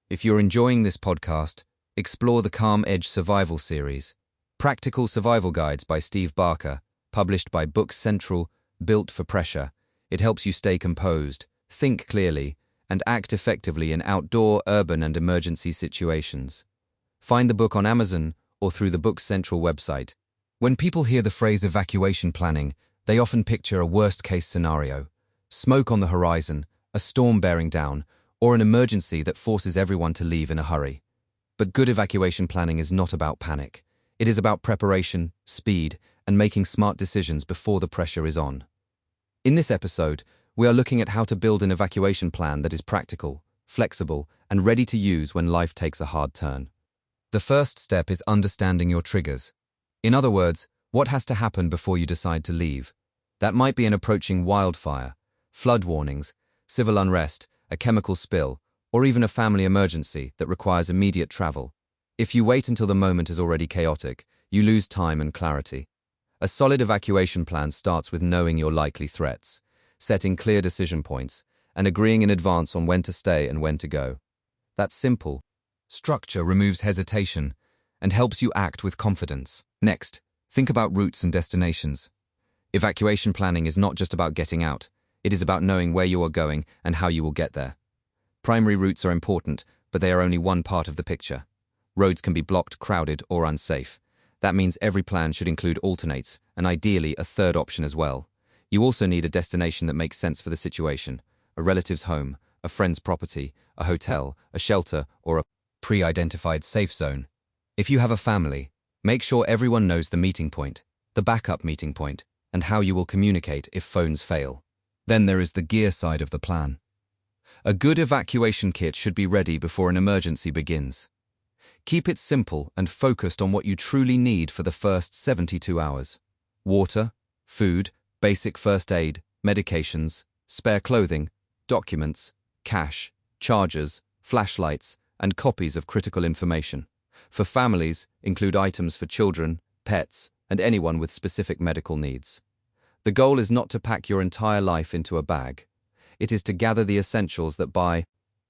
If you're enjoying this podcast, explore the Calm Edge Survival Series, Practical Survival Guides by Steve Barker, published by Books Central, built for pressure. It helps you stay composed, think clearly, and act effectively in outdoor, urban, and emergency situations. Find the book on Amazon or through the Books Central website. When people hear the phrase evacuation planning, they often picture a worst-case scenario: smoke on the horizon, a storm bearing down, or an emergency that forces everyone to leave in a hurry. But good evacuation planning is not about panic. It is about preparation, speed, and making smart decisions before the pressure is on. In this episode, we are looking at how to build an evacuation plan that is practical, flexible, and ready to use when life takes a hard turn. The first step is understanding your triggers. In other words, what has to happen before you decide to leave? That might be an approaching wildfire, flood warnings, civil unrest, a chemical spill, or even a family emergency that requires immediate travel. If you wait until the moment is already chaotic, you lose time and clarity. A solid evacuation plan starts with knowing your likely threats, setting clear decision points, and agreeing in advance on when to stay and when to go. That's simple. Structure removes hesitation and helps you act with confidence. Next, think about routes and destinations. Evacuation planning is not just about getting out. It is about knowing where you are going and how you will get there. Primary routes are important, but they are only one part of the picture. Roads can be blocked, crowded, or unsafe. That means every plan should include alternates, and ideally a third option as well. You also need a destination that makes sense for the situation: a relative's home, a friend's property, a hotel, a shelter, or a pre-identified safe zone. If you have a family, make sure everyone knows the meeting point, the backup meeting point, and how you will communicate if phones fail. Then there is the gear side of the plan. A good evacuation kit should be ready before an emergency begins. Keep it simple and focused on what you truly need for the first 72 hours. Water, food, basic first aid, medications, spare clothing, documents, cash, chargers, flashlights, and copies of critical information. For families, include items for children, pets, and anyone with specific medical needs. The goal is not to pack your entire life into a bag. It is to gather the essentials that buy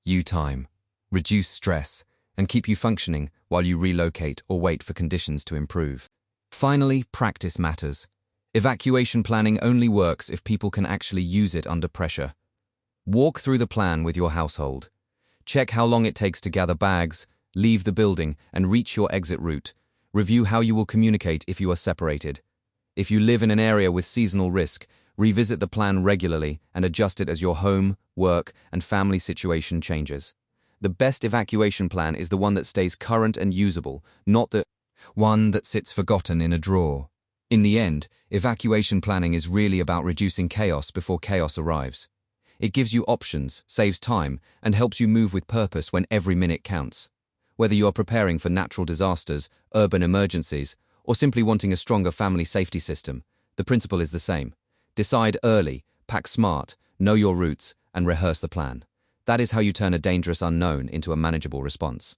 you time, reduce stress, and keep you functioning while you relocate or wait for conditions to improve. Finally, practice matters. Evacuation planning only works if people can actually use it under pressure. Walk through the plan with your household. Check how long it takes to gather bags, leave the building, and reach your exit route. Review how you will communicate if you are separated. If you live in an area with seasonal risk, revisit the plan regularly and adjust it as your home, work, and family situation changes. The best evacuation plan is the one that stays current and usable, not the one that sits forgotten in a drawer. In the end, evacuation planning is really about reducing chaos before chaos arrives. It gives you options, saves time, and helps you move with purpose when every minute counts. Whether you are preparing for natural disasters, urban emergencies, or simply wanting a stronger family safety system, the principle is the same. Decide early, pack smart, know your routes, and rehearse the plan. That is how you turn a dangerous unknown into a manageable response.